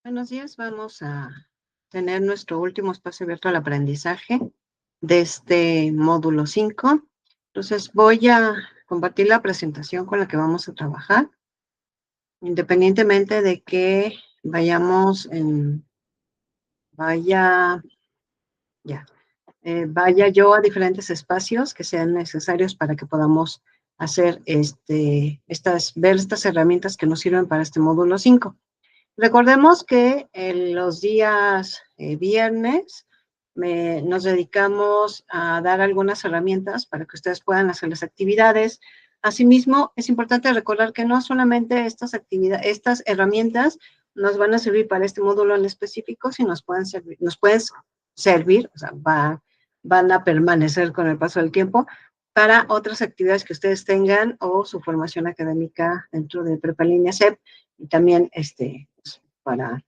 Buenos días, vamos a tener nuestro último espacio abierto al aprendizaje de este módulo 5. Entonces voy a compartir la presentación con la que vamos a trabajar, independientemente de que vaya, ya, vaya yo a diferentes espacios que sean necesarios para que podamos hacer ver estas herramientas que nos sirven para este módulo 5. Recordemos que en los días viernes nos dedicamos a dar algunas herramientas para que ustedes puedan hacer las actividades. Asimismo, es importante recordar que no solamente estas herramientas nos van a servir para este módulo en específico, sino nos pueden servir, o sea, van a permanecer con el paso del tiempo para otras actividades que ustedes tengan o su formación académica dentro de Prepa Línea CEP y también para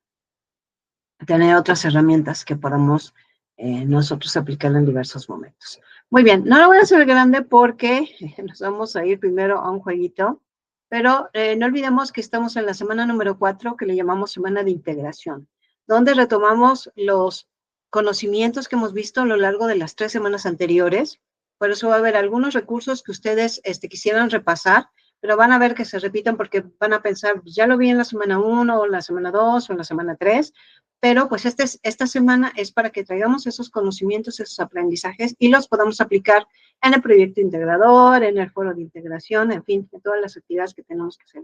tener otras herramientas que podamos nosotros aplicar en diversos momentos. Muy bien, no lo voy a hacer grande porque nos vamos a ir primero a un jueguito, pero no olvidemos que estamos en la semana número 4, que le llamamos semana de integración, donde retomamos los conocimientos que hemos visto a lo largo de las 3 semanas anteriores. Por eso va a haber algunos recursos que ustedes quisieran repasar, pero van a ver que se repiten porque van a pensar, ya lo vi en la semana 1, o la semana 2, o en la semana 3, pero pues esta semana es para que traigamos esos conocimientos, esos aprendizajes y los podamos aplicar en el proyecto integrador, en el foro de integración, en fin, en todas las actividades que tenemos que hacer.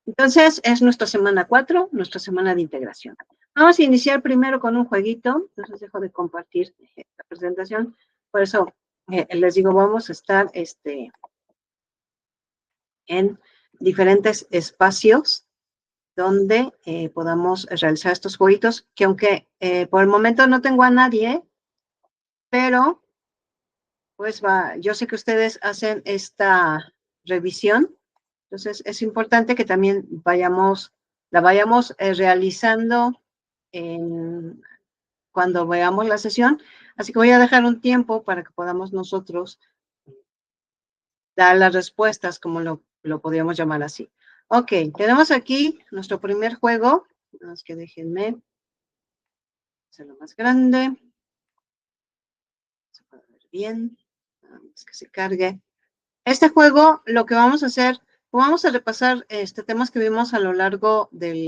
Entonces, es nuestra semana 4, nuestra semana de integración. Vamos a iniciar primero con un jueguito, entonces dejo de compartir la presentación, por eso les digo, vamos a estar en diferentes espacios donde podamos realizar estos jueguitos, que aunque por el momento no tengo a nadie, pero pues yo sé que ustedes hacen esta revisión, entonces es importante que también la vayamos realizando cuando veamos la sesión, así que voy a dejar un tiempo para que podamos nosotros dar las respuestas, como lo podríamos llamar así. Ok, tenemos aquí nuestro primer juego, más que déjenme hacerlo más grande, se puede ver bien, es que se cargue. Este juego, lo que vamos a hacer, vamos a repasar temas que vimos a lo largo del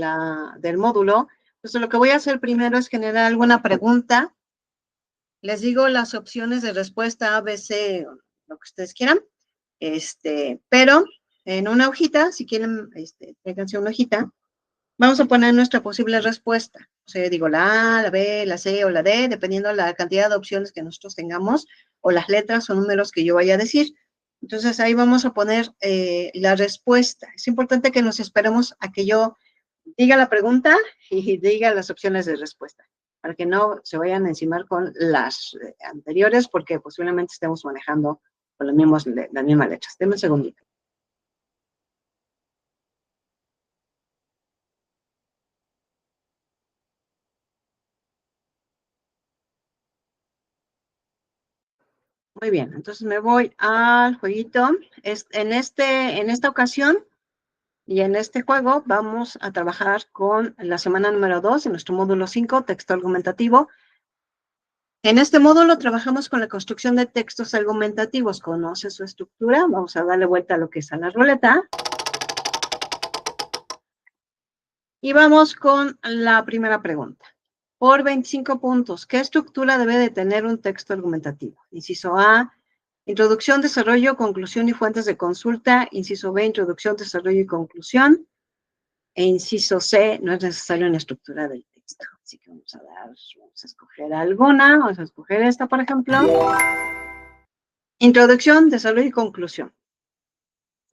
módulo. Entonces, lo que voy a hacer primero es generar alguna pregunta. Les digo las opciones de respuesta A, B, C, lo que ustedes quieran. Pero en una hojita, si quieren, tráiganse una hojita, vamos a poner nuestra posible respuesta. O sea, digo la A, la B, la C o la D, dependiendo de la cantidad de opciones que nosotros tengamos, o las letras o números que yo vaya a decir. Entonces, ahí vamos a poner la respuesta. Es importante que nos esperemos a que yo diga la pregunta y diga las opciones de respuesta, para que no se vayan a encimar con las anteriores, porque posiblemente estemos manejando con las mismas letras. Denme un segundito. Muy bien, entonces me voy al jueguito. En esta ocasión y en este juego vamos a trabajar con la semana número 2 de nuestro módulo 5, texto argumentativo. En este módulo trabajamos con la construcción de textos argumentativos. ¿Conoce su estructura? Vamos a darle vuelta a lo que es a la ruleta. Y vamos con la primera pregunta. Por 25 puntos, ¿qué estructura debe de tener un texto argumentativo? Inciso A, introducción, desarrollo, conclusión y fuentes de consulta. Inciso B, introducción, desarrollo y conclusión. E inciso C, no es necesario una estructura del texto. Así que vamos a escoger alguna. Vamos a escoger esta, por ejemplo. Introducción, desarrollo y conclusión.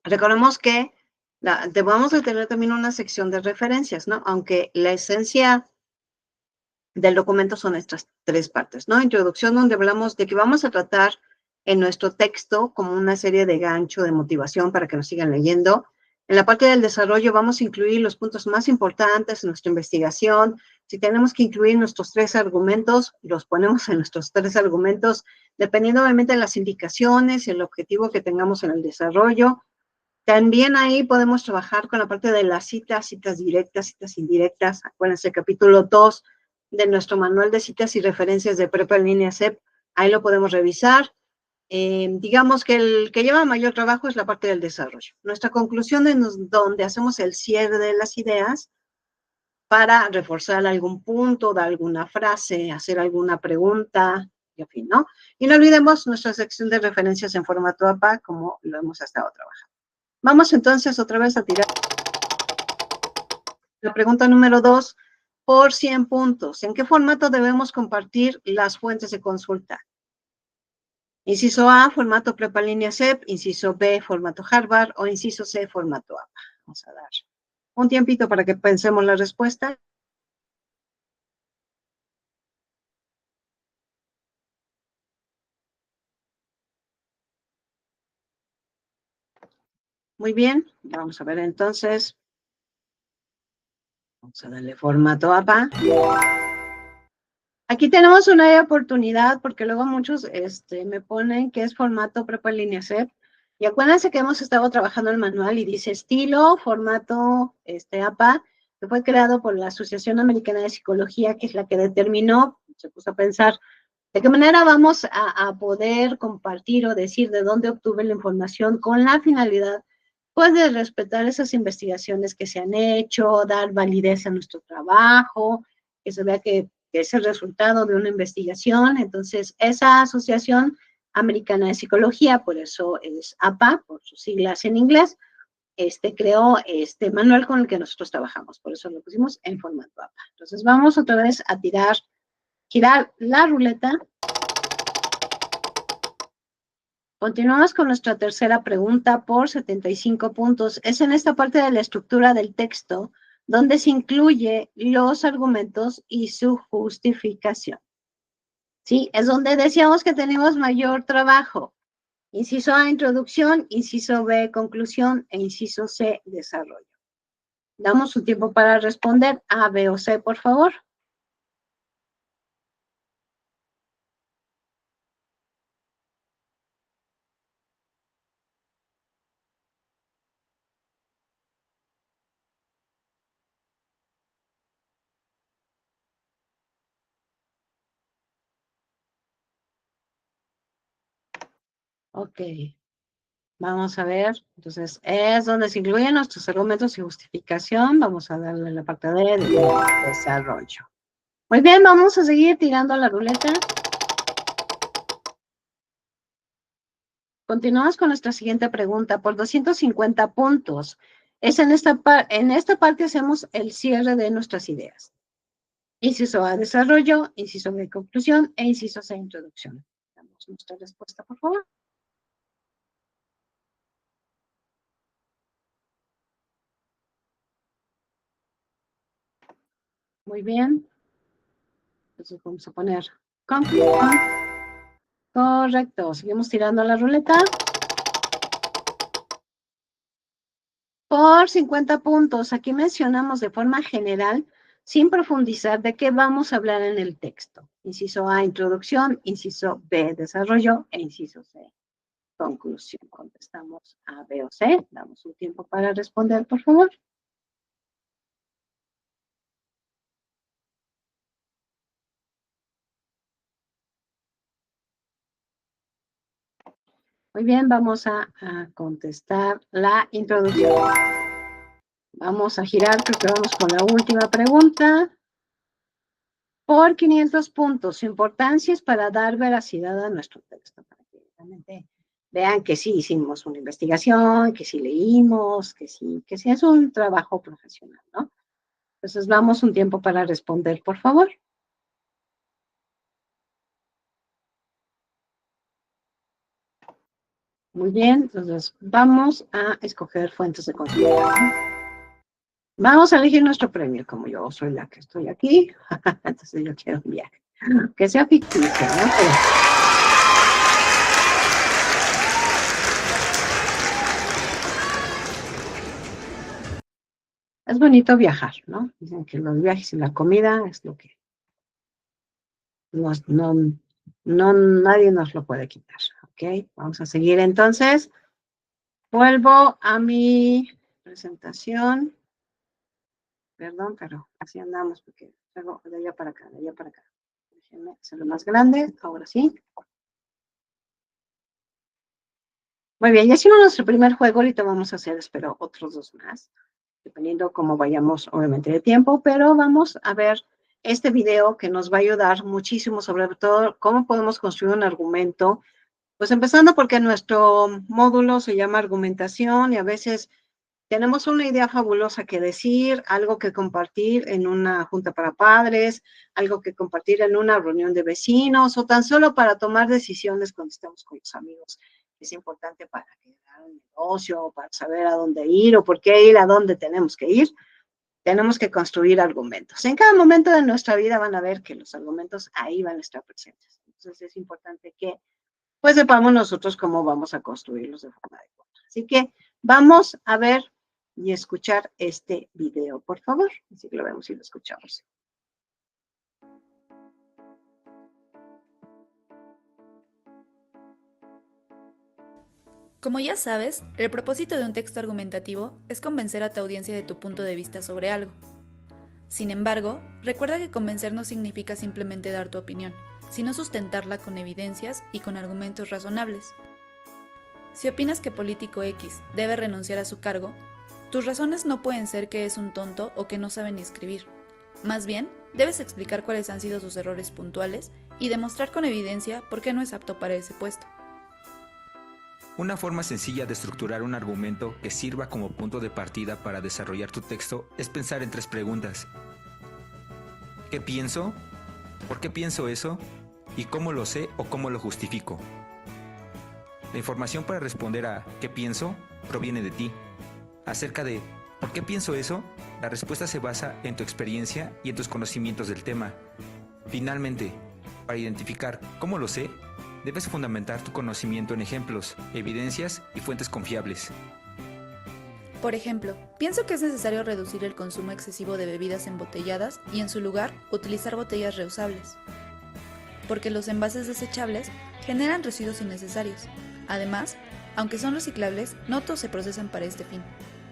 Recordemos que vamos a tener también una sección de referencias, ¿no? Aunque la esencia del documento son estas 3 partes, ¿no? Introducción, donde hablamos de que vamos a tratar en nuestro texto como una serie de gancho de motivación para que nos sigan leyendo. En la parte del desarrollo vamos a incluir los puntos más importantes en nuestra investigación. Si tenemos que incluir nuestros 3 argumentos, los ponemos en nuestros 3 argumentos, dependiendo obviamente de las indicaciones y el objetivo que tengamos en el desarrollo. También ahí podemos trabajar con la parte de las citas, citas directas, citas indirectas. Acuérdense, capítulo 2 de nuestro manual de citas y referencias de Prepa en línea CEP. Ahí lo podemos revisar. Digamos que el que lleva mayor trabajo es la parte del desarrollo. Nuestra conclusión es donde hacemos el cierre de las ideas para reforzar algún punto, dar alguna frase, hacer alguna pregunta, y en fin, ¿no? Y no olvidemos nuestra sección de referencias en formato APA, como lo hemos estado trabajando. Vamos entonces otra vez a tirar la pregunta número 2 por 100 puntos. ¿En qué formato debemos compartir las fuentes de consulta? Inciso A, formato prepa línea CEP, inciso B, formato Harvard, o inciso C, formato APA. Vamos a dar un tiempito para que pensemos la respuesta. Muy bien, vamos a ver entonces. Vamos a darle formato APA. Aquí tenemos una oportunidad, porque luego muchos me ponen que es formato prepa línea CEP. Y acuérdense que hemos estado trabajando el manual y dice estilo, formato APA, que fue creado por la Asociación Americana de Psicología, que es la que determinó, se puso a pensar, de qué manera vamos a poder compartir o decir de dónde obtuve la información con la finalidad, pues, de respetar esas investigaciones que se han hecho, dar validez a nuestro trabajo, que se vea que es el resultado de una investigación. Entonces, esa Asociación Americana de Psicología, por eso es APA, por sus siglas en inglés, creó este manual con el que nosotros trabajamos, por eso lo pusimos en formato APA. Entonces, vamos otra vez a girar la ruleta. Continuamos con nuestra tercera pregunta por 75 puntos. Es en esta parte de la estructura del texto donde se incluye los argumentos y su justificación. Sí, es donde decíamos que tenemos mayor trabajo. Inciso A, introducción, inciso B, conclusión, e inciso C, desarrollo. Damos un tiempo para responder A, B o C, por favor. Ok. Vamos a ver, entonces es donde se incluyen nuestros argumentos y justificación. Vamos a darle la parte de desarrollo. Muy bien, vamos a seguir tirando la ruleta. Continuamos con nuestra siguiente pregunta por 250 puntos. Es en esta parte hacemos el cierre de nuestras ideas. Inciso A, desarrollo, inciso B, conclusión, e inciso C, introducción. Damos nuestra respuesta, por favor. Muy bien. Entonces vamos a poner conclusión. Correcto. Seguimos tirando la ruleta. Por 50 puntos. Aquí mencionamos de forma general, sin profundizar, de qué vamos a hablar en el texto. Inciso A, introducción. Inciso B, desarrollo. E inciso C, conclusión. Contestamos A, B o C. Damos un tiempo para responder, por favor. Muy bien, vamos a contestar la introducción. Vamos a girar, creo que vamos con la última pregunta. Por 500 puntos, su importancia es para dar veracidad a nuestro texto, para que realmente vean que sí hicimos una investigación, que sí leímos, que sí es un trabajo profesional, ¿no? Entonces, vamos un tiempo para responder, por favor. Muy bien, entonces vamos a escoger fuentes de consulta. Vamos a elegir nuestro premio, como yo soy la que estoy aquí, entonces yo quiero un viaje, que sea ficticio, ¿no? Pero es bonito viajar, ¿no? Dicen que los viajes y la comida es lo que nadie nos lo puede quitar, ¿ok? Vamos a seguir entonces. Vuelvo a mi presentación. Perdón, pero así andamos porque hago de allá para acá, de allá para acá. Déjenme hacerlo más grande, ahora sí. Muy bien, ya hicimos nuestro primer juego, ahorita vamos a hacer, espero, otros 2 más, dependiendo cómo vayamos, obviamente, de tiempo, pero vamos a ver este video que nos va a ayudar muchísimo, sobre todo, cómo podemos construir un argumento. Pues empezando porque nuestro módulo se llama argumentación y a veces tenemos una idea fabulosa que decir, algo que compartir en una junta para padres, algo que compartir en una reunión de vecinos o tan solo para tomar decisiones cuando estamos con los amigos. Es importante para crear un negocio, para saber a dónde ir o por qué ir, a dónde tenemos que ir. Tenemos que construir argumentos. En cada momento de nuestra vida van a ver que los argumentos ahí van a estar presentes. Entonces es importante que pues sepamos nosotros cómo vamos a construirlos de forma adecuada. Así que vamos a ver y escuchar este video, por favor. Así que lo vemos y lo escuchamos. Como ya sabes, el propósito de un texto argumentativo es convencer a tu audiencia de tu punto de vista sobre algo. Sin embargo, recuerda que convencer no significa simplemente dar tu opinión, sino sustentarla con evidencias y con argumentos razonables. Si opinas que político X debe renunciar a su cargo, tus razones no pueden ser que es un tonto o que no sabe ni escribir. Más bien, debes explicar cuáles han sido sus errores puntuales y demostrar con evidencia por qué no es apto para ese puesto. Una forma sencilla de estructurar un argumento que sirva como punto de partida para desarrollar tu texto es pensar en 3 preguntas. ¿Qué pienso? ¿Por qué pienso eso? ¿Y cómo lo sé o cómo lo justifico? La información para responder a ¿qué pienso? Proviene de ti. Acerca de ¿por qué pienso eso? La respuesta se basa en tu experiencia y en tus conocimientos del tema. Finalmente, para identificar ¿cómo lo sé?, debes fundamentar tu conocimiento en ejemplos, evidencias y fuentes confiables. Por ejemplo, pienso que es necesario reducir el consumo excesivo de bebidas embotelladas y en su lugar utilizar botellas reusables. Porque los envases desechables generan residuos innecesarios. Además, aunque son reciclables, no todos se procesan para este fin.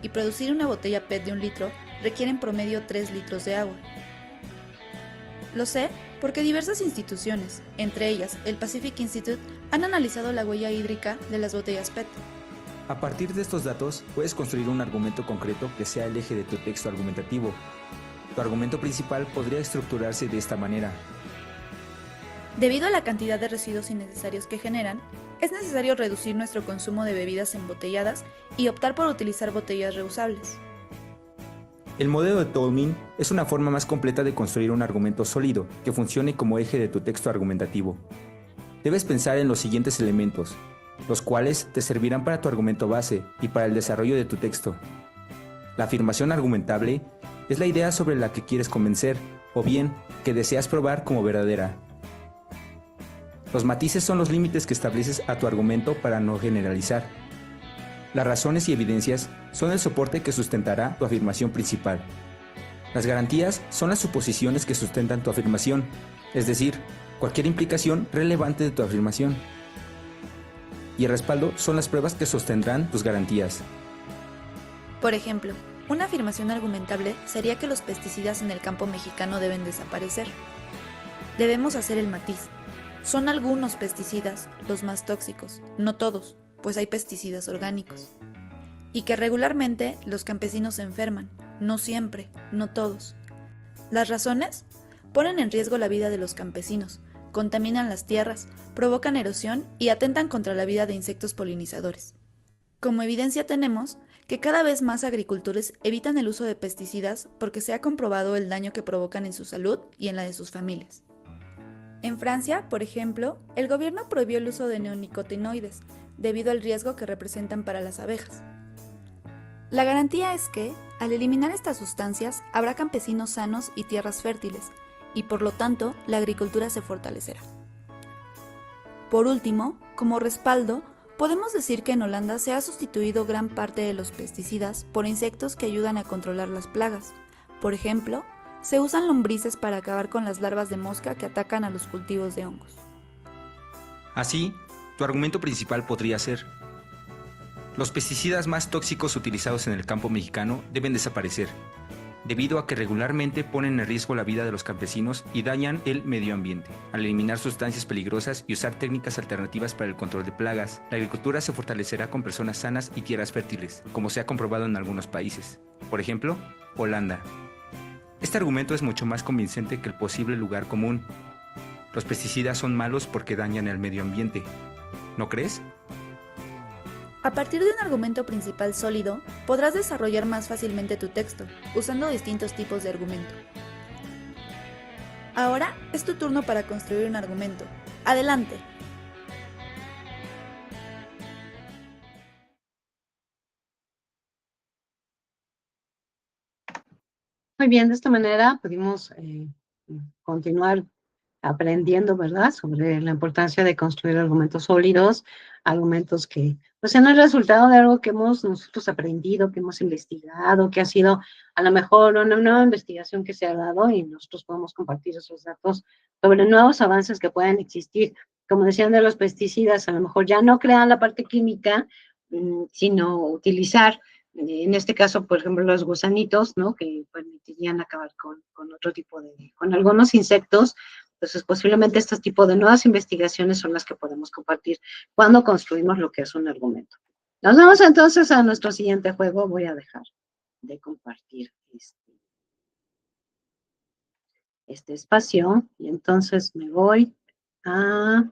Y producir una botella PET de 1 litro requiere en promedio 3 litros de agua. Lo sé porque diversas instituciones, entre ellas el Pacific Institute, han analizado la huella hídrica de las botellas PET. A partir de estos datos, puedes construir un argumento concreto que sea el eje de tu texto argumentativo. Tu argumento principal podría estructurarse de esta manera. Debido a la cantidad de residuos innecesarios que generan, es necesario reducir nuestro consumo de bebidas embotelladas y optar por utilizar botellas reusables. El modelo de Tolman es una forma más completa de construir un argumento sólido que funcione como eje de tu texto argumentativo. Debes pensar en los siguientes elementos, los cuales te servirán para tu argumento base y para el desarrollo de tu texto. La afirmación argumentable es la idea sobre la que quieres convencer, o bien, que deseas probar como verdadera. Los matices son los límites que estableces a tu argumento para no generalizar. Las razones y evidencias son el soporte que sustentará tu afirmación principal. Las garantías son las suposiciones que sustentan tu afirmación, es decir, cualquier implicación relevante de tu afirmación. Y el respaldo son las pruebas que sostendrán tus garantías. Por ejemplo, una afirmación argumentable sería que los pesticidas en el campo mexicano deben desaparecer. Debemos hacer el matiz. Son algunos pesticidas los más tóxicos, no todos, pues hay pesticidas orgánicos. Y que regularmente los campesinos se enferman, no siempre, no todos. Las razones ponen en riesgo la vida de los campesinos, contaminan las tierras, provocan erosión y atentan contra la vida de insectos polinizadores. Como evidencia tenemos que cada vez más agricultores evitan el uso de pesticidas porque se ha comprobado el daño que provocan en su salud y en la de sus familias. En Francia, por ejemplo, el gobierno prohibió el uso de neonicotinoides debido al riesgo que representan para las abejas. La garantía es que, al eliminar estas sustancias, habrá campesinos sanos y tierras fértiles, y por lo tanto, la agricultura se fortalecerá. Por último, como respaldo, podemos decir que en Holanda se ha sustituido gran parte de los pesticidas por insectos que ayudan a controlar las plagas. Por ejemplo, se usan lombrices para acabar con las larvas de mosca que atacan a los cultivos de hongos. Así, tu argumento principal podría ser: Los pesticidas más tóxicos utilizados en el campo mexicano deben desaparecer, debido a que regularmente ponen en riesgo la vida de los campesinos y dañan el medio ambiente. Al eliminar sustancias peligrosas y usar técnicas alternativas para el control de plagas, la agricultura se fortalecerá con personas sanas y tierras fértiles, como se ha comprobado en algunos países. Por ejemplo, Holanda. Este argumento es mucho más convincente que el posible lugar común. Los pesticidas son malos porque dañan el medio ambiente. ¿No crees? A partir de un argumento principal sólido, podrás desarrollar más fácilmente tu texto, usando distintos tipos de argumento. Ahora es tu turno para construir un argumento. ¡Adelante! Muy bien, de esta manera pudimos continuar aprendiendo, ¿verdad?, sobre la importancia de construir argumentos sólidos, argumentos que, pues, son el resultado de algo que hemos nosotros aprendido, que hemos investigado, que ha sido a lo mejor una nueva investigación que se ha dado y nosotros podemos compartir esos datos sobre nuevos avances que pueden existir. Como decían de los pesticidas, a lo mejor ya no crean la parte química, sino utilizar, en este caso, por ejemplo, los gusanitos, ¿no?, que permitirían acabar con otro tipo de, con algunos insectos. Entonces, posiblemente este tipo de nuevas investigaciones son las que podemos compartir cuando construimos lo que es un argumento. Nos vamos entonces a nuestro siguiente juego. Voy a dejar de compartir este espacio y entonces me voy a,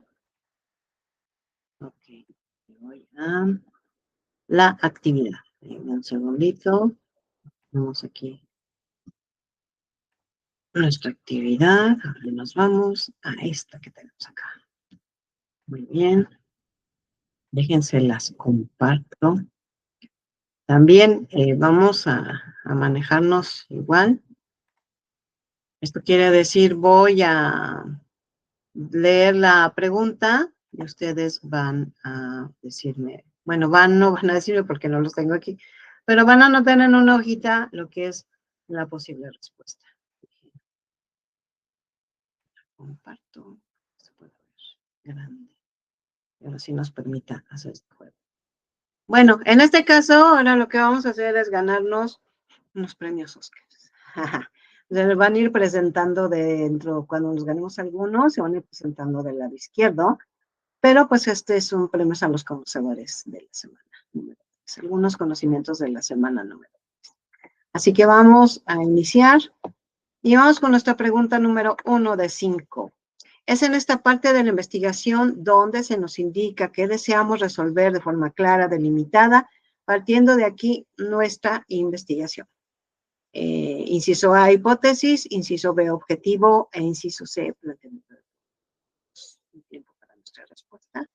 la actividad. Un segundito. Vamos aquí nuestra actividad. Ahora nos vamos a esta que tenemos acá. Muy bien. Déjense las comparto. También vamos a manejarnos igual. Esto quiere decir, voy a leer la pregunta y ustedes van a decirme, bueno, no van a decirme porque no los tengo aquí, pero van a anotar en una hojita lo que es la posible respuesta. Comparto. Se puede ver grande. Pero sí nos permita hacer este juego. Bueno, en este caso, ahora lo que vamos a hacer es ganarnos unos premios Oscar. Se van a ir presentando dentro, cuando nos ganemos algunos, se van a ir presentando del lado izquierdo, pero pues este es un premio a los conocedores de la semana número 3, algunos conocimientos de la semana número 3. Así que vamos a iniciar y vamos con nuestra pregunta número 1 de 5. Es en esta parte de la investigación donde se nos indica que deseamos resolver de forma clara, delimitada, partiendo de aquí nuestra investigación. Inciso A, hipótesis, inciso B, objetivo, e inciso C, planteamiento. Un tiempo para nuestra respuesta.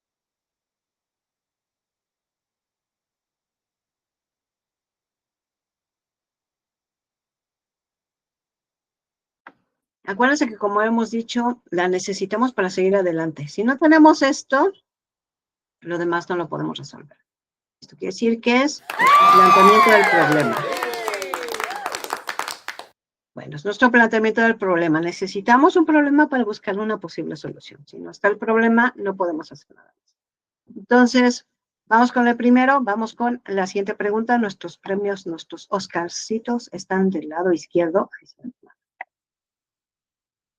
Acuérdense que, como hemos dicho, la necesitamos para seguir adelante. Si no tenemos esto, lo demás no lo podemos resolver. Esto quiere decir que es el planteamiento del problema. Bueno, es nuestro planteamiento del problema. Necesitamos un problema para buscar una posible solución. Si no está el problema, no podemos hacer nada. Entonces, vamos con el primero, vamos con la siguiente pregunta. Nuestros premios, nuestros Oscarcitos están del lado izquierdo.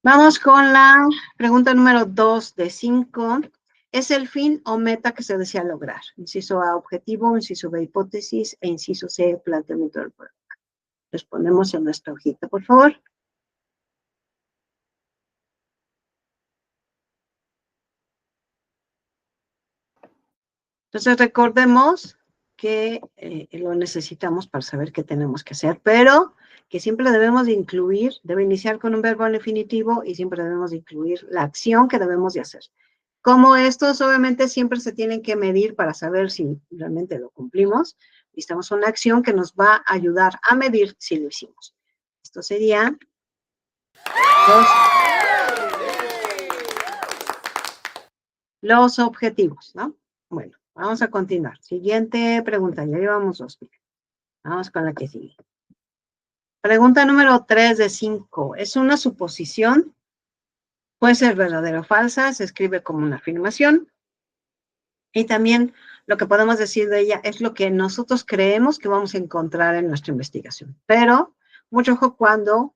Vamos con la pregunta número 2 de 5. ¿Es el fin o meta que se desea lograr? Inciso A, objetivo, inciso B, hipótesis, e inciso C, planteamiento del problema. Respondemos en nuestra hojita, por favor. Entonces, recordemos que lo necesitamos para saber qué tenemos que hacer, pero que siempre debemos de incluir, debe iniciar con un verbo en infinitivo y siempre debemos de incluir la acción que debemos de hacer. Como estos, obviamente, siempre se tienen que medir para saber si realmente lo cumplimos. Necesitamos una acción que nos va a ayudar a medir si lo hicimos. Esto sería los objetivos, ¿no? Bueno, vamos a continuar. Siguiente pregunta, ya llevamos 2. Vamos con la que sigue. Pregunta número 3 de 5. ¿Es una suposición? Puede ser verdadera o falsa, se escribe como una afirmación. Y también lo que podemos decir de ella es lo que nosotros creemos que vamos a encontrar en nuestra investigación. Pero mucho ojo cuando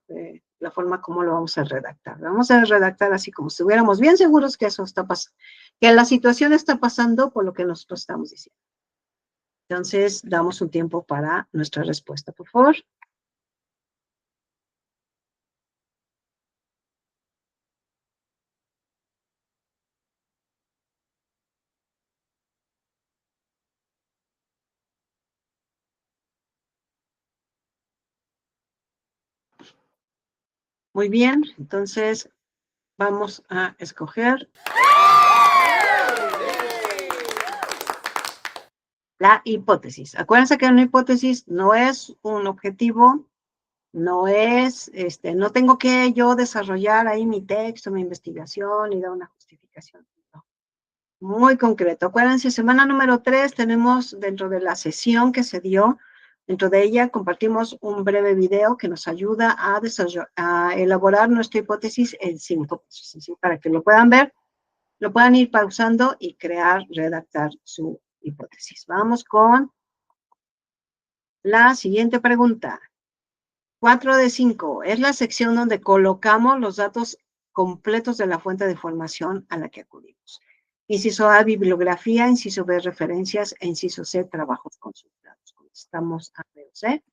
la forma como lo vamos a redactar. Lo vamos a redactar así como si estuviéramos bien seguros que eso está pasando, que la situación está pasando por lo que nosotros estamos diciendo. Entonces, damos un tiempo para nuestra respuesta, por favor. Muy bien, entonces vamos a escoger la hipótesis. Acuérdense que una hipótesis no es un objetivo, no es, no tengo que yo desarrollar ahí mi texto, mi investigación y dar una justificación. No. Muy concreto. Acuérdense, semana número 3 tenemos dentro de la sesión que se dio, dentro de ella compartimos un breve video que nos ayuda a elaborar nuestra hipótesis en 5 pasos. Así para que lo puedan ver, lo puedan ir pausando y redactar su hipótesis. Vamos con la siguiente pregunta. 4 de 5 es la sección donde colocamos los datos completos de la fuente de información a la que acudimos. Inciso A, bibliografía, inciso B, referencias, e inciso C, trabajos consultados. Contestamos a B o C.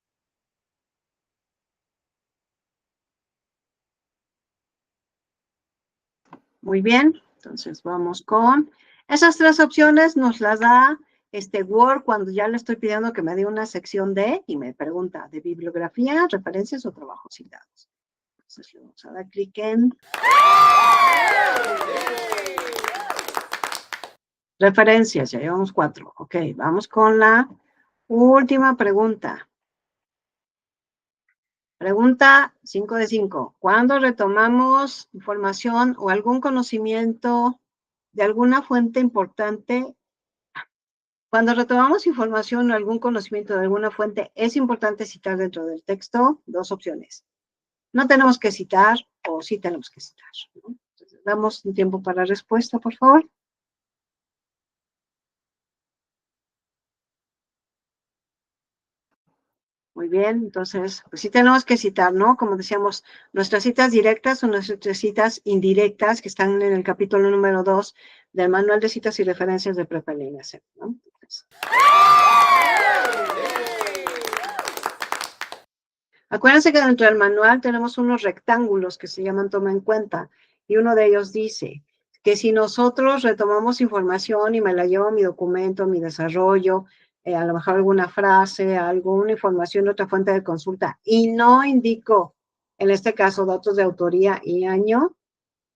Muy bien, entonces vamos con esas 3 opciones, nos las da Word cuando ya le estoy pidiendo que me dé una sección D y me pregunta de bibliografía, referencias o trabajos y datos. Entonces le vamos a dar clic en referencias, ya llevamos 4. Ok, vamos con la última pregunta. Pregunta 5 de 5. ¿Cuándo retomamos información o algún conocimiento de alguna fuente importante? Cuando retomamos información o algún conocimiento de alguna fuente, es importante citar dentro del texto 2 opciones. No tenemos que citar o sí tenemos que citar, ¿no? Entonces, damos un tiempo para respuesta, por favor. Muy bien, entonces, pues sí tenemos que citar, ¿no? Como decíamos, nuestras citas directas o nuestras citas indirectas que están en el capítulo número 2 del Manual de Citas y Referencias de Prepa en Línea, ¿no? Entonces, acuérdense que dentro del manual tenemos unos rectángulos que se llaman toma en cuenta, y uno de ellos dice que si nosotros retomamos información y me la llevo a mi documento, mi desarrollo, a lo mejor alguna frase, alguna información de otra fuente de consulta, y no indico, en este caso, datos de autoría y año,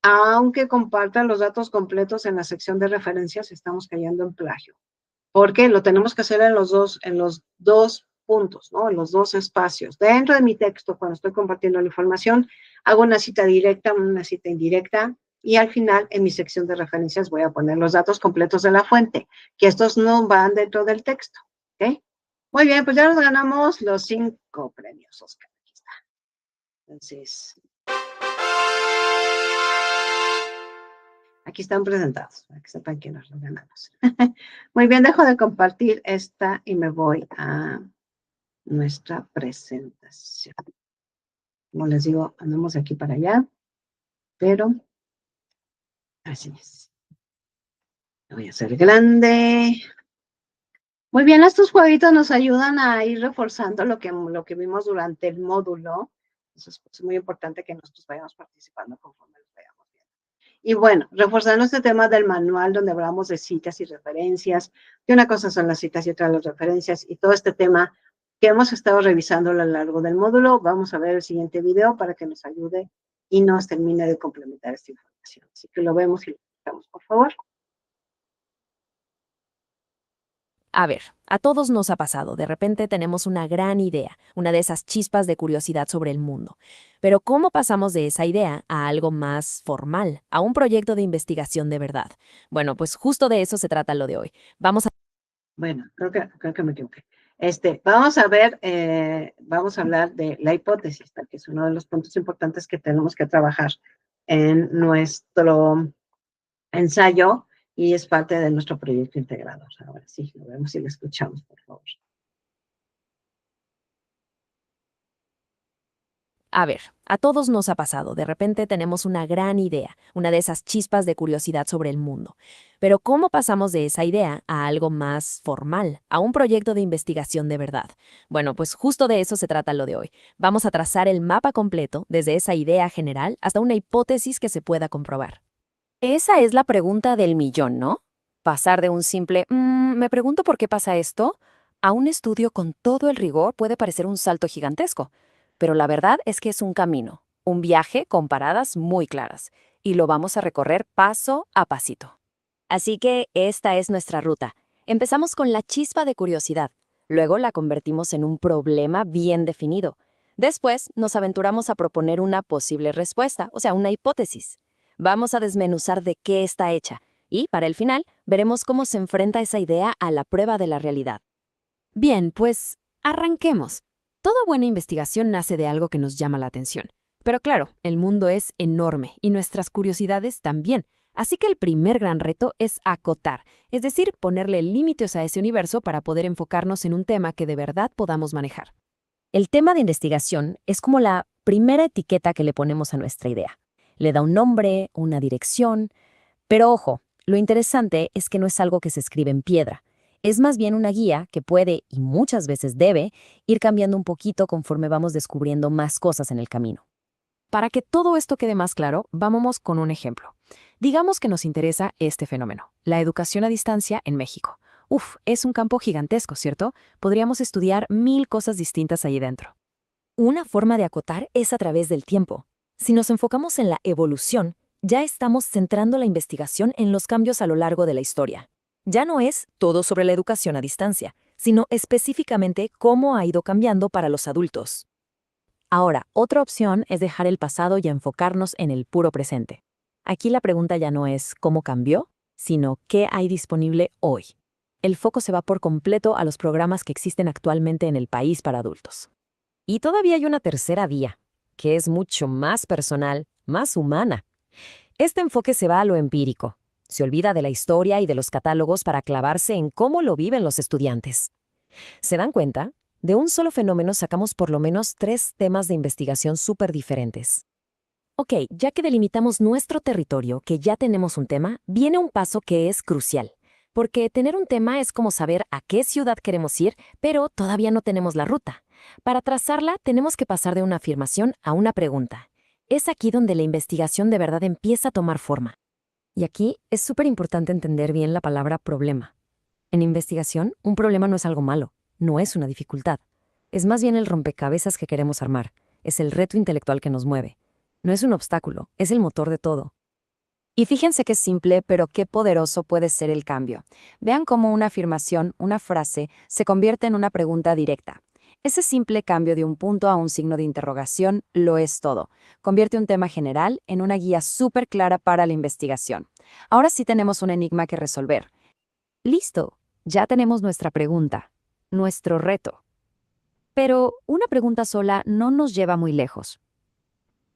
aunque compartan los datos completos en la sección de referencias, estamos cayendo en plagio. Porque lo tenemos que hacer en los dos puntos, ¿no? En los 2 espacios. Dentro de mi texto, cuando estoy compartiendo la información, hago una cita directa, una cita indirecta, y al final, en mi sección de referencias, voy a poner los datos completos de la fuente, que estos no van dentro del texto, ¿ok? Muy bien, pues ya nos ganamos los 5 premios, Oscar. Aquí está. Entonces, aquí están presentados, para que sepan que nos los ganamos. Muy bien, dejo de compartir esta y me voy a nuestra presentación. Como les digo, andamos de aquí para allá, pero así es. Lo voy a hacer grande. Muy bien, estos jueguitos nos ayudan a ir reforzando lo que vimos durante el módulo. Entonces, es muy importante que nosotros vayamos participando conforme los vayamos viendo. Y bueno, reforzando este tema del manual donde hablamos de citas y referencias, que una cosa son las citas y otra las referencias, y todo este tema que hemos estado revisando a lo largo del módulo, vamos a ver el siguiente video para que nos ayude y nos termine de complementar esta información. Así que lo vemos y lo escuchamos, por favor. A ver, a todos nos ha pasado, de repente tenemos una gran idea, una de esas chispas de curiosidad sobre el mundo. Pero ¿cómo pasamos de esa idea a algo más formal, a un proyecto de investigación de verdad? Bueno, pues justo de eso se trata lo de hoy. Bueno, creo que me equivoqué. Vamos a ver, vamos a hablar de la hipótesis, que es uno de los puntos importantes que tenemos que trabajar en nuestro ensayo y es parte de nuestro proyecto integrador. Ahora sí, lo vemos y lo escuchamos, por favor. A ver, a todos nos ha pasado. De repente tenemos una gran idea, una de esas chispas de curiosidad sobre el mundo. Pero ¿cómo pasamos de esa idea a algo más formal, a un proyecto de investigación de verdad? Bueno, pues justo de eso se trata lo de hoy. Vamos a trazar el mapa completo, desde esa idea general hasta una hipótesis que se pueda comprobar. Esa es la pregunta del millón, ¿no? Pasar de un simple, me pregunto por qué pasa esto, a un estudio con todo el rigor puede parecer un salto gigantesco. Pero la verdad es que es un camino, un viaje con paradas muy claras, y lo vamos a recorrer paso a pasito. Así que esta es nuestra ruta. Empezamos con la chispa de curiosidad, luego la convertimos en un problema bien definido. Después nos aventuramos a proponer una posible respuesta, o sea, una hipótesis. Vamos a desmenuzar de qué está hecha, y para el final veremos cómo se enfrenta esa idea a la prueba de la realidad. Bien, pues arranquemos. Toda buena investigación nace de algo que nos llama la atención. Pero claro, el mundo es enorme y nuestras curiosidades también. Así que el primer gran reto es acotar, es decir, ponerle límites a ese universo para poder enfocarnos en un tema que de verdad podamos manejar. El tema de investigación es como la primera etiqueta que le ponemos a nuestra idea. Le da un nombre, una dirección. Pero ojo, lo interesante es que no es algo que se escribe en piedra. Es más bien una guía que puede, y muchas veces debe, ir cambiando un poquito conforme vamos descubriendo más cosas en el camino. Para que todo esto quede más claro, vamos con un ejemplo. Digamos que nos interesa este fenómeno, la educación a distancia en México. Es un campo gigantesco, ¿cierto? Podríamos estudiar 1000 cosas distintas ahí dentro. Una forma de acotar es a través del tiempo. Si nos enfocamos en la evolución, ya estamos centrando la investigación en los cambios a lo largo de la historia. Ya no es todo sobre la educación a distancia, sino específicamente cómo ha ido cambiando para los adultos. Ahora, otra opción es dejar el pasado y enfocarnos en el puro presente. Aquí la pregunta ya no es cómo cambió, sino qué hay disponible hoy. El foco se va por completo a los programas que existen actualmente en el país para adultos. Y todavía hay una tercera vía, que es mucho más personal, más humana. Este enfoque se va a lo empírico. Se olvida de la historia y de los catálogos para clavarse en cómo lo viven los estudiantes. ¿Se dan cuenta? De un solo fenómeno sacamos por lo menos 3 temas de investigación súper diferentes. Ok, ya que delimitamos nuestro territorio, que ya tenemos un tema, viene un paso que es crucial. Porque tener un tema es como saber a qué ciudad queremos ir, pero todavía no tenemos la ruta. Para trazarla, tenemos que pasar de una afirmación a una pregunta. Es aquí donde la investigación de verdad empieza a tomar forma. Y aquí es súper importante entender bien la palabra problema. En investigación, un problema no es algo malo, no es una dificultad. Es más bien el rompecabezas que queremos armar, es el reto intelectual que nos mueve. No es un obstáculo, es el motor de todo. Y fíjense qué simple, pero qué poderoso puede ser el cambio. Vean cómo una afirmación, una frase, se convierte en una pregunta directa. Ese simple cambio de un punto a un signo de interrogación lo es todo. Convierte un tema general en una guía súper clara para la investigación. Ahora sí tenemos un enigma que resolver. Listo, ya tenemos nuestra pregunta, nuestro reto. Pero una pregunta sola no nos lleva muy lejos.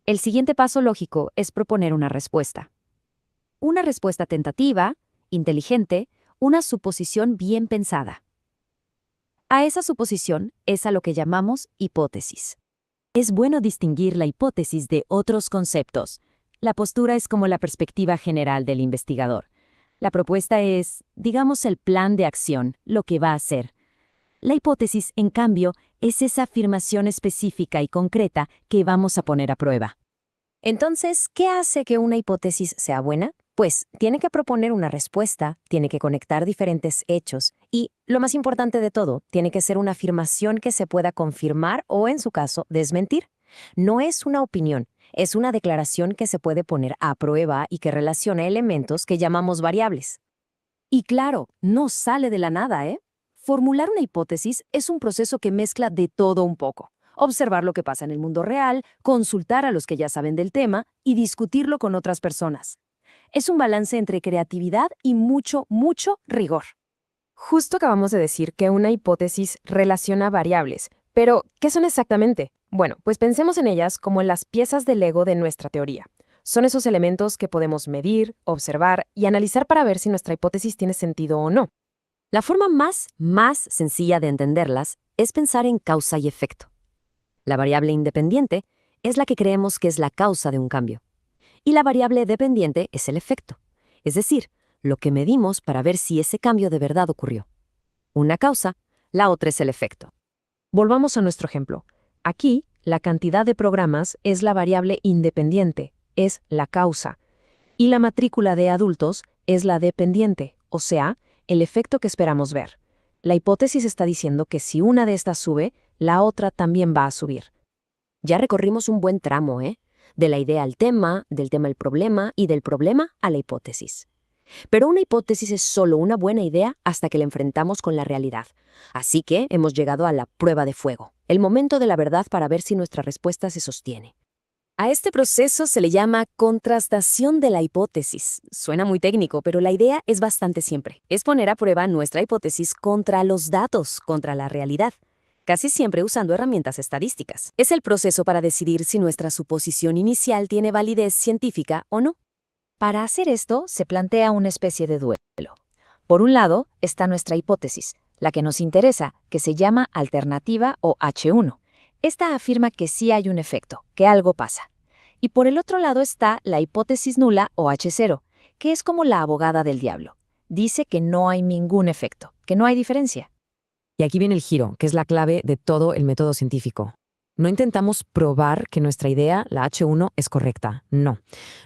El siguiente paso lógico es proponer una respuesta. Una respuesta tentativa, inteligente, una suposición bien pensada. A esa suposición es a lo que llamamos hipótesis. Es bueno distinguir la hipótesis de otros conceptos. La postura es como la perspectiva general del investigador. La propuesta es, digamos, el plan de acción, lo que va a hacer. La hipótesis, en cambio, es esa afirmación específica y concreta que vamos a poner a prueba. Entonces, ¿qué hace que una hipótesis sea buena? Pues tiene que proponer una respuesta, tiene que conectar diferentes hechos y, lo más importante de todo, tiene que ser una afirmación que se pueda confirmar o, en su caso, desmentir. No es una opinión, es una declaración que se puede poner a prueba y que relaciona elementos que llamamos variables. Y claro, no sale de la nada, ¿eh? Formular una hipótesis es un proceso que mezcla de todo un poco. Observar lo que pasa en el mundo real, consultar a los que ya saben del tema y discutirlo con otras personas. Es un balance entre creatividad y mucho rigor. Justo acabamos de decir que una hipótesis relaciona variables, pero ¿qué son exactamente? Bueno, pues pensemos en ellas como en las piezas del Lego de nuestra teoría. Son esos elementos que podemos medir, observar y analizar para ver si nuestra hipótesis tiene sentido o no. La forma más sencilla de entenderlas es pensar en causa y efecto. La variable independiente es la que creemos que es la causa de un cambio. Y la variable dependiente es el efecto, es decir, lo que medimos para ver si ese cambio de verdad ocurrió. Una causa, la otra es el efecto. Volvamos a nuestro ejemplo. Aquí, la cantidad de programas es la variable independiente, es la causa. Y la matrícula de adultos es la dependiente, o sea, el efecto que esperamos ver. La hipótesis está diciendo que si una de estas sube, la otra también va a subir. Ya recorrimos un buen tramo, ¿eh? De la idea al tema, del tema al problema y del problema a la hipótesis. Pero una hipótesis es solo una buena idea hasta que la enfrentamos con la realidad. Así que hemos llegado a la prueba de fuego, el momento de la verdad para ver si nuestra respuesta se sostiene. A este proceso se le llama contrastación de la hipótesis. Suena muy técnico, pero la idea es bastante simple. Es poner a prueba nuestra hipótesis contra los datos, contra la realidad, casi siempre usando herramientas estadísticas. Es el proceso para decidir si nuestra suposición inicial tiene validez científica o no. Para hacer esto, se plantea una especie de duelo. Por un lado, está nuestra hipótesis, la que nos interesa, que se llama alternativa o H1. Esta afirma que sí hay un efecto, que algo pasa. Y por el otro lado está la hipótesis nula o H0, que es como la abogada del diablo. Dice que no hay ningún efecto, que no hay diferencia. Y aquí viene el giro, que es la clave de todo el método científico. No intentamos probar que nuestra idea, la H1, es correcta. No.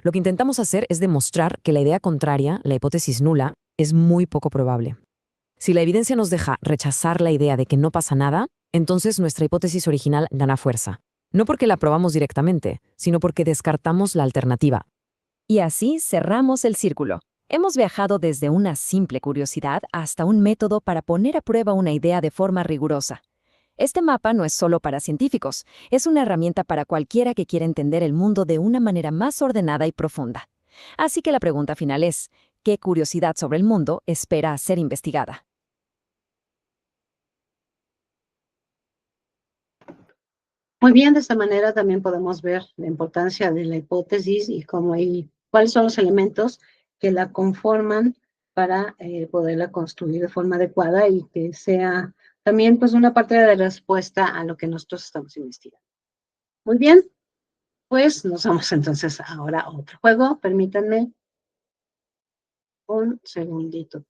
Lo que intentamos hacer es demostrar que la idea contraria, la hipótesis nula, es muy poco probable. Si la evidencia nos deja rechazar la idea de que no pasa nada, entonces nuestra hipótesis original gana fuerza. No porque la probamos directamente, sino porque descartamos la alternativa. Y así cerramos el círculo. Hemos viajado desde una simple curiosidad hasta un método para poner a prueba una idea de forma rigurosa. Este mapa no es solo para científicos, es una herramienta para cualquiera que quiera entender el mundo de una manera más ordenada y profunda. Así que la pregunta final es, ¿qué curiosidad sobre el mundo espera ser investigada? Muy bien, de esta manera también podemos ver la importancia de la hipótesis y cuáles son los elementos que la conforman para poderla construir de forma adecuada y que sea también pues una parte de respuesta a lo que nosotros estamos investigando. Muy bien, pues nos vamos entonces ahora a otro juego. Permítanme un segundito.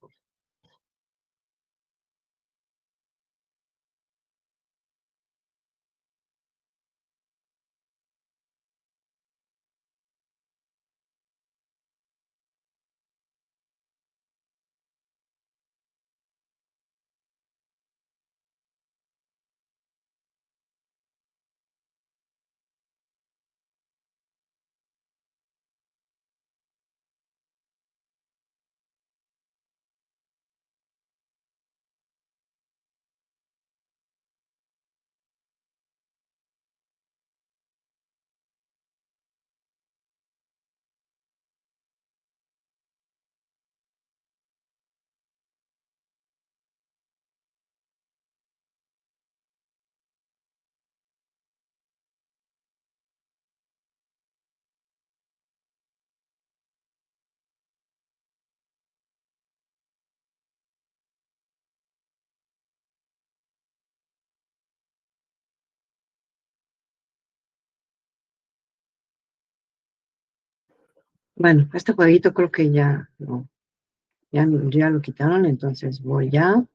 Bueno, este jueguito creo que ya lo quitaron, entonces voy a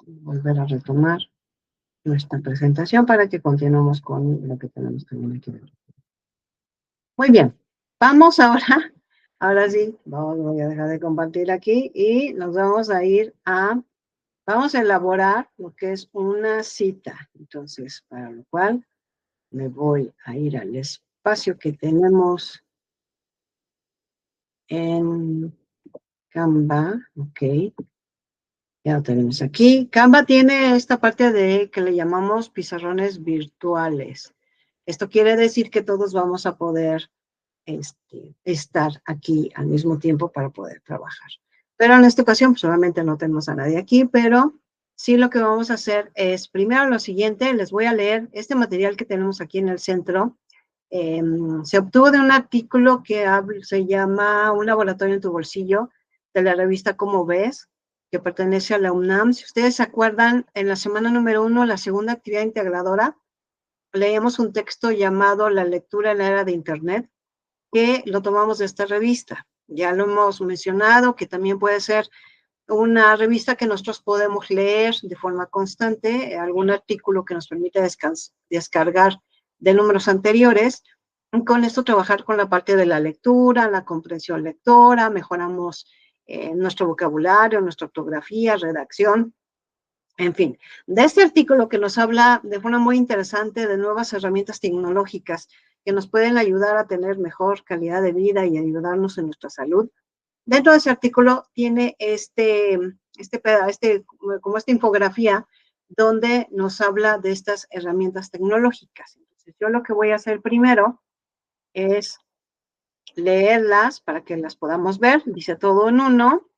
volver a retomar nuestra presentación para que continuemos con lo que tenemos también aquí. Muy bien, vamos ahora sí, voy a dejar de compartir aquí y nos vamos a vamos a elaborar lo que es una cita. Entonces, para lo cual me voy a ir al espacio que tenemos en Canva, ok. Ya lo tenemos aquí. Canva tiene esta parte de que le llamamos pizarrones virtuales. Esto quiere decir que todos vamos a poder estar aquí al mismo tiempo para poder trabajar. Pero en esta ocasión, pues solamente no tenemos a nadie aquí, pero sí lo que vamos a hacer es, primero lo siguiente, les voy a leer este material que tenemos aquí en el centro. Se obtuvo de un artículo que se llama Un laboratorio en tu bolsillo, de la revista Cómo Ves, que pertenece a la UNAM. Si ustedes se acuerdan, en la semana número 1, la segunda actividad integradora, leíamos un texto llamado La lectura en la era de Internet, que lo tomamos de esta revista. Ya lo hemos mencionado, que también puede ser una revista que nosotros podemos leer de forma constante, algún artículo que nos permita descargar de números anteriores. Y con esto trabajar con la parte de la lectura, la comprensión lectora, mejoramos nuestro vocabulario, nuestra ortografía, redacción, en fin. De este artículo que nos habla de forma muy interesante de nuevas herramientas tecnológicas que nos pueden ayudar a tener mejor calidad de vida y ayudarnos en nuestra salud. Dentro de ese artículo tiene como esta infografía donde nos habla de estas herramientas tecnológicas. Entonces, yo lo que voy a hacer primero es leerlas para que las podamos ver. Dice todo en uno.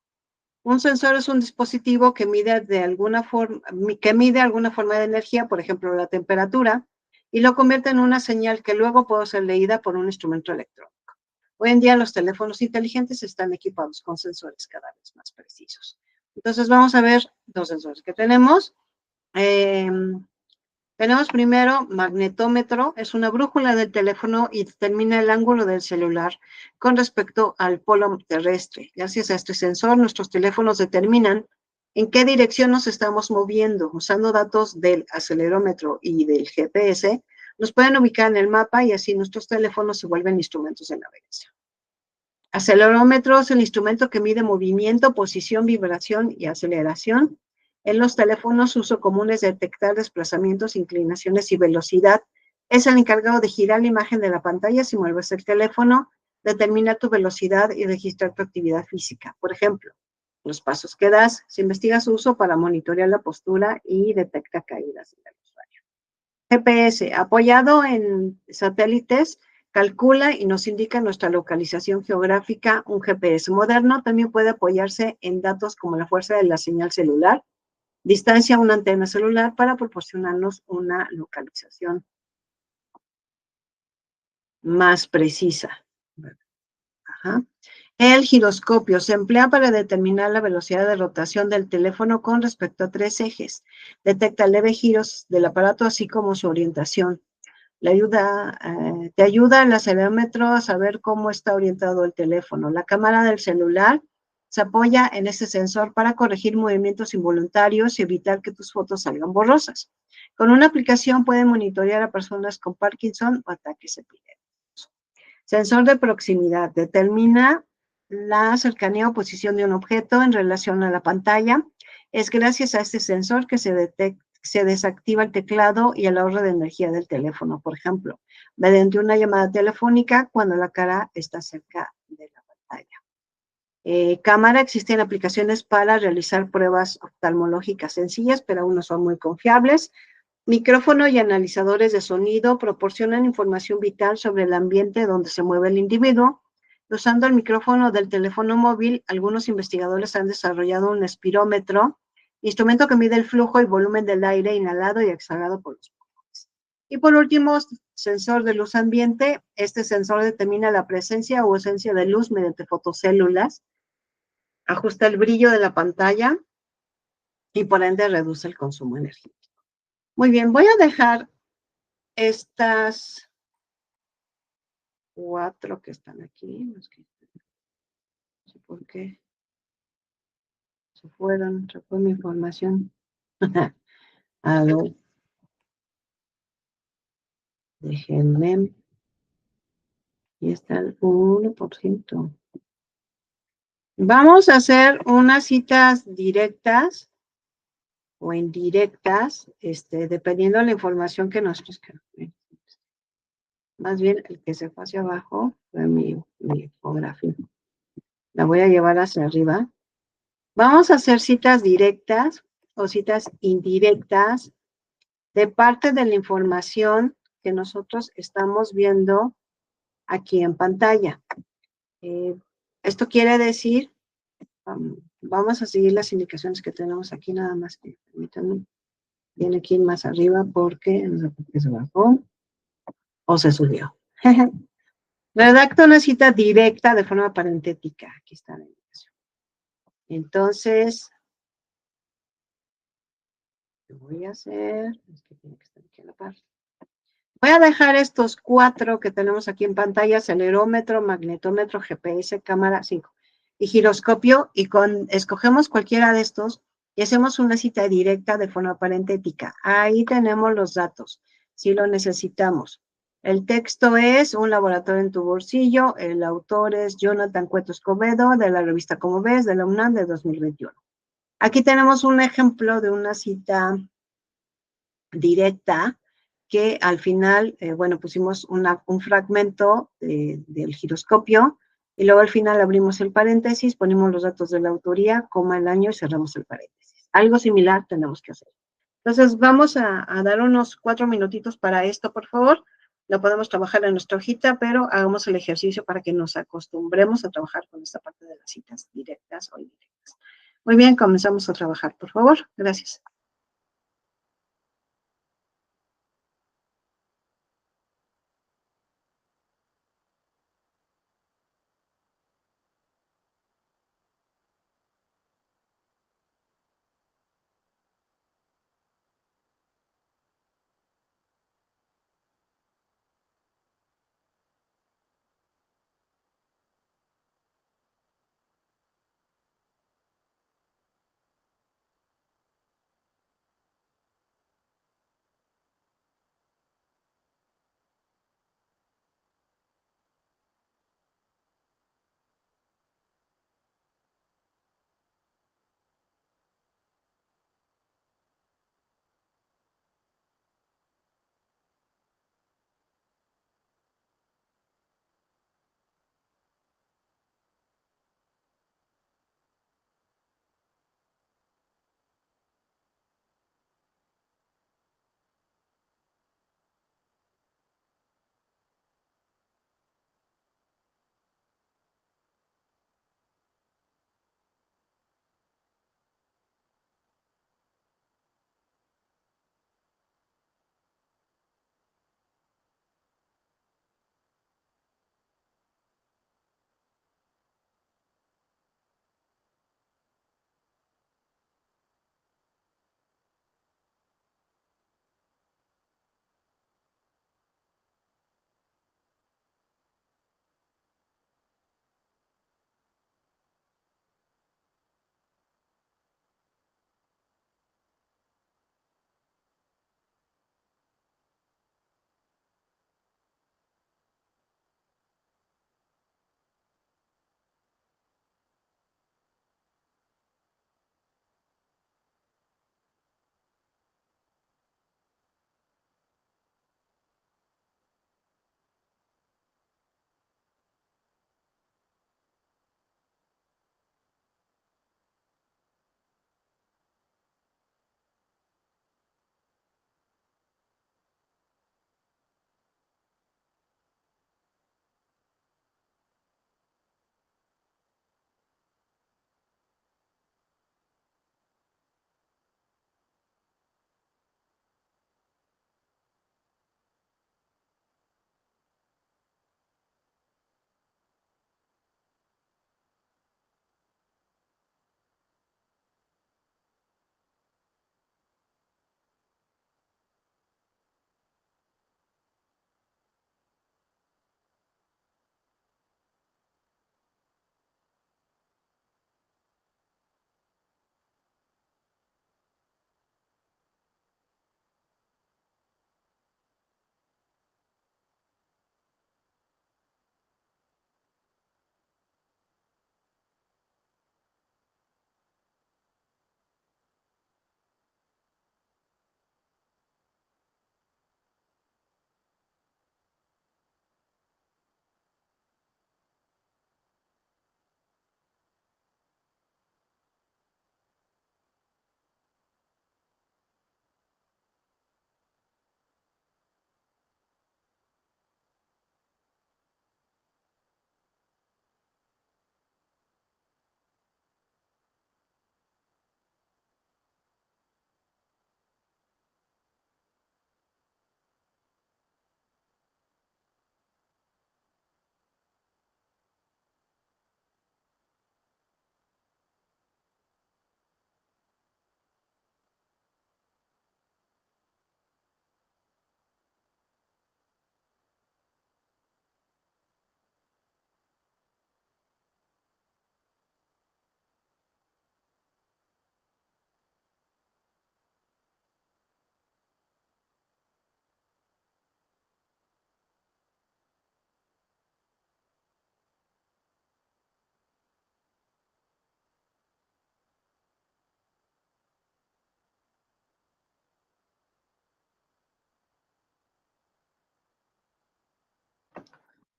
Un sensor es un dispositivo que mide alguna forma de energía, por ejemplo, la temperatura, y lo convierte en una señal que luego puede ser leída por un instrumento electrónico. Hoy en día los teléfonos inteligentes están equipados con sensores cada vez más precisos. Entonces vamos a ver los sensores que tenemos. Tenemos primero magnetómetro, es una brújula del teléfono y determina el ángulo del celular con respecto al polo terrestre. Gracias a este sensor, nuestros teléfonos determinan en qué dirección nos estamos moviendo. Usando datos del acelerómetro y del GPS, nos pueden ubicar en el mapa y así nuestros teléfonos se vuelven instrumentos de navegación. Acelerómetro es el instrumento que mide movimiento, posición, vibración y aceleración. En los teléfonos, uso común es detectar desplazamientos, inclinaciones y velocidad. Es el encargado de girar la imagen de la pantalla. Si mueves el teléfono, determina tu velocidad y registra tu actividad física. Por ejemplo, los pasos que das. Se investiga su uso para monitorear la postura y detecta caídas del usuario. GPS, apoyado en satélites, calcula y nos indica nuestra localización geográfica. Un GPS moderno también puede apoyarse en datos como la fuerza de la señal celular, distancia a una antena celular para proporcionarnos una localización más precisa. Ajá. El giroscopio se emplea para determinar la velocidad de rotación del teléfono con respecto a 3 ejes. Detecta leves giros del aparato, así como su orientación. Te ayuda el acelerómetro a saber cómo está orientado el teléfono. La cámara del celular se apoya en este sensor para corregir movimientos involuntarios y evitar que tus fotos salgan borrosas. Con una aplicación pueden monitorear a personas con Parkinson o ataques epilépticos. Sensor de proximidad determina la cercanía o posición de un objeto en relación a la pantalla. Es gracias a este sensor que se desactiva el teclado y el ahorro de energía del teléfono, por ejemplo, mediante una llamada telefónica cuando la cara está cerca de la pantalla. Cámara, existen aplicaciones para realizar pruebas oftalmológicas sencillas, pero aún no son muy confiables. Micrófono y analizadores de sonido proporcionan información vital sobre el ambiente donde se mueve el individuo. Usando el micrófono del teléfono móvil, algunos investigadores han desarrollado un espirómetro, instrumento que mide el flujo y volumen del aire inhalado y exhalado por los pulmones. Y por último, sensor de luz ambiente. Este sensor determina la presencia o ausencia de luz mediante fotocélulas, ajusta el brillo de la pantalla y por ende reduce el consumo energético. Muy bien, voy a dejar estas 4 que están aquí. No sé por qué se fueron, se fue mi información. A ver, déjenme. Y está el 1%. Vamos a hacer unas citas directas o indirectas, dependiendo de la información que nosotros queramos. Más bien, el que se fue hacia abajo fue mi infografía. La voy a llevar hacia arriba. Vamos a hacer citas directas o citas indirectas de parte de la información que nosotros estamos viendo aquí en pantalla. Esto quiere decir, vamos a seguir las indicaciones que tenemos aquí, nada más que permítanme. Viene aquí más arriba porque no sé por qué se bajó o se subió. Redacta una cita directa de forma parentética. Aquí está la indicación. Entonces, ¿qué voy a hacer? Es que tiene que estar aquí a la par. Voy a dejar estos 4 que tenemos aquí en pantalla: acelerómetro, magnetómetro, GPS, cámara 5 y giroscopio, y escogemos cualquiera de estos y hacemos una cita directa de forma parentética. Ahí tenemos los datos, si lo necesitamos. El texto es Un laboratorio en tu bolsillo. El autor es Jonathan Cueto Escobedo, de la revista Como Ves, de la UNAM, de 2021. Aquí tenemos un ejemplo de una cita directa que al final, bueno, pusimos un fragmento del giroscopio y luego al final abrimos el paréntesis, ponemos los datos de la autoría, coma, el año y cerramos el paréntesis. Algo similar tenemos que hacer. Entonces vamos a dar unos 4 minutitos para esto, por favor. Lo podemos trabajar en nuestra hojita, pero hagamos el ejercicio para que nos acostumbremos a trabajar con esta parte de las citas directas o indirectas. Muy bien, comenzamos a trabajar, por favor. Gracias.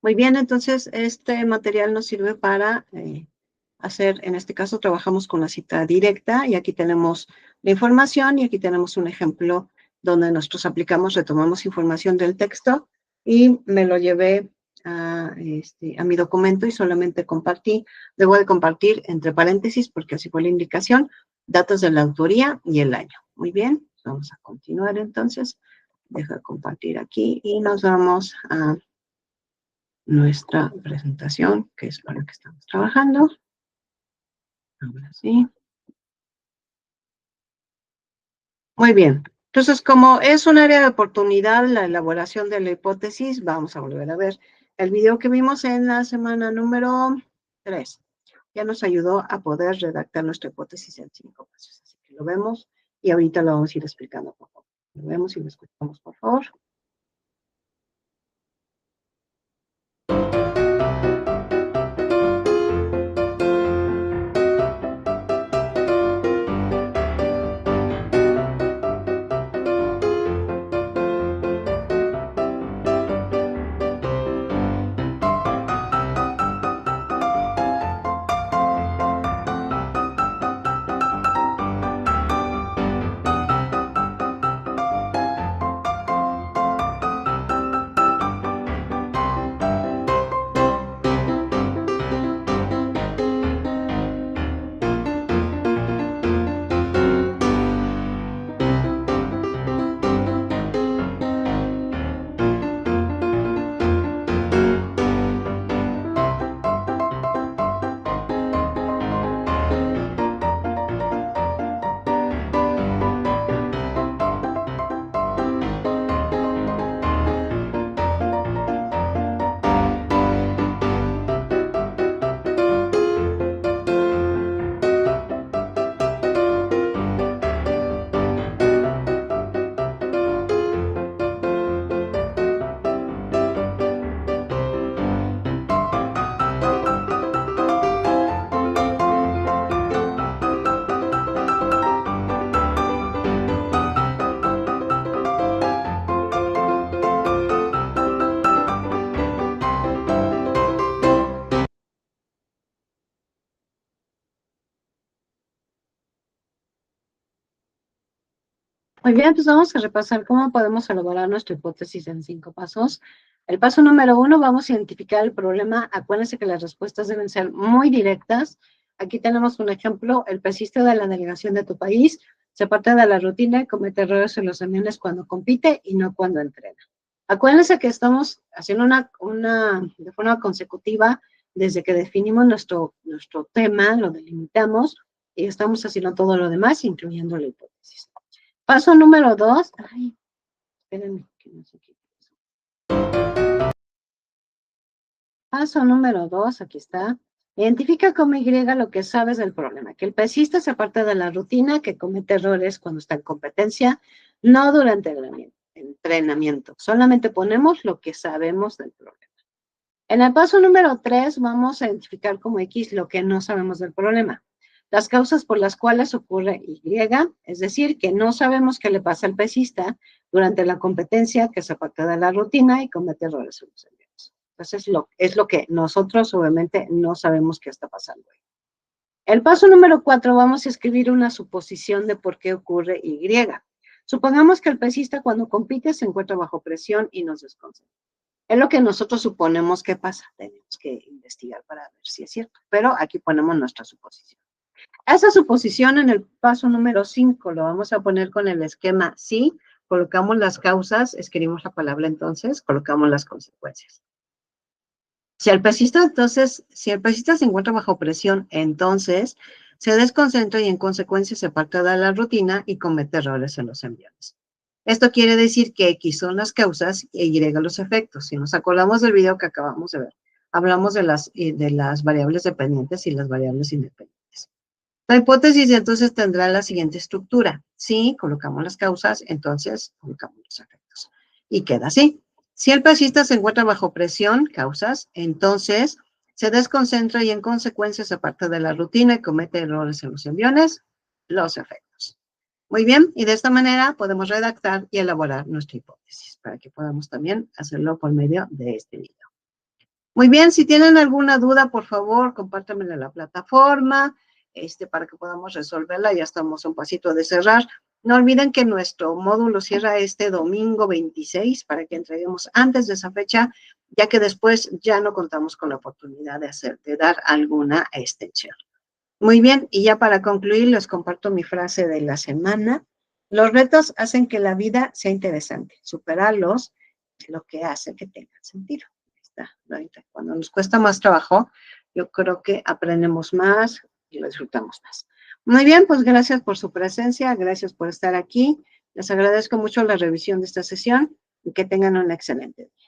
Muy bien, entonces este material nos sirve para hacer, en este caso trabajamos con la cita directa y aquí tenemos la información y aquí tenemos un ejemplo donde nosotros aplicamos, retomamos información del texto y me lo llevé a mi documento y solamente compartí, debo de compartir entre paréntesis porque así fue la indicación, datos de la autoría y el año. Muy bien, vamos a continuar entonces. Deja compartir aquí y nos vamos a nuestra presentación, que es para la que estamos trabajando. Ahora sí. Muy bien. Entonces, como es un área de oportunidad la elaboración de la hipótesis, vamos a volver a ver el video que vimos en la semana número 3. Ya nos ayudó a poder redactar nuestra hipótesis en 5 pasos. Así que lo vemos y ahorita lo vamos a ir explicando, por favor. Lo vemos y lo escuchamos, por favor. Muy bien, pues vamos a repasar cómo podemos elaborar nuestra hipótesis en 5 pasos. El paso número 1, vamos a identificar el problema. Acuérdense que las respuestas deben ser muy directas. Aquí tenemos un ejemplo, el pesista de la delegación de tu país se aparta de la rutina y comete errores en los aviones cuando compite y no cuando entrena. Acuérdense que estamos haciendo de forma consecutiva desde que definimos nuestro tema, lo delimitamos y estamos haciendo todo lo demás, incluyendo la hipótesis. Paso número 2. Ay, espérenme, que no sé qué. Paso número 2, aquí está. Identifica como Y lo que sabes del problema. Que el pesista se aparta de la rutina, que comete errores cuando está en competencia, no durante el entrenamiento. Solamente ponemos lo que sabemos del problema. En el paso número 3, vamos a identificar como X lo que no sabemos del problema. Las causas por las cuales ocurre Y, es decir, que no sabemos qué le pasa al pesista durante la competencia, que se aparta de la rutina y comete errores en los envíos. Entonces, es lo que nosotros obviamente no sabemos qué está pasando ahí. El paso número 4, vamos a escribir una suposición de por qué ocurre Y. Supongamos que el pesista cuando compite se encuentra bajo presión y nos desconcentra. Es lo que nosotros suponemos que pasa. Tenemos que investigar para ver si es cierto. Pero aquí ponemos nuestra suposición. Esa suposición en el paso número 5 lo vamos a poner con el esquema sí. Colocamos las causas, escribimos la palabra entonces, colocamos las consecuencias. Si el pesista se encuentra bajo presión, entonces se desconcentra y en consecuencia se aparta de la rutina y comete errores en los envíos. Esto quiere decir que X son las causas e Y los efectos. Si nos acordamos del video que acabamos de ver, hablamos de las variables dependientes y las variables independientes. La hipótesis entonces tendrá la siguiente estructura. Si colocamos las causas, entonces colocamos los efectos. Y queda así. Si el pesista se encuentra bajo presión, causas, entonces se desconcentra y en consecuencia se aparta de la rutina y comete errores en los enviones, los efectos. Muy bien, y de esta manera podemos redactar y elaborar nuestra hipótesis para que podamos también hacerlo por medio de este video. Muy bien, si tienen alguna duda, por favor, compártanmela en la plataforma, para que podamos resolverla. Ya estamos a un pasito de cerrar. No olviden que nuestro módulo cierra este domingo 26 para que entreguemos antes de esa fecha, ya que después ya no contamos con la oportunidad de dar alguna extensión. Muy bien, y ya para concluir, les comparto mi frase de la semana. Los retos hacen que la vida sea interesante. Superarlos es lo que hace que tengan sentido. Cuando nos cuesta más trabajo, yo creo que aprendemos más y lo disfrutamos más. Muy bien, pues gracias por su presencia, gracias por estar aquí. Les agradezco mucho la revisión de esta sesión y que tengan un excelente día.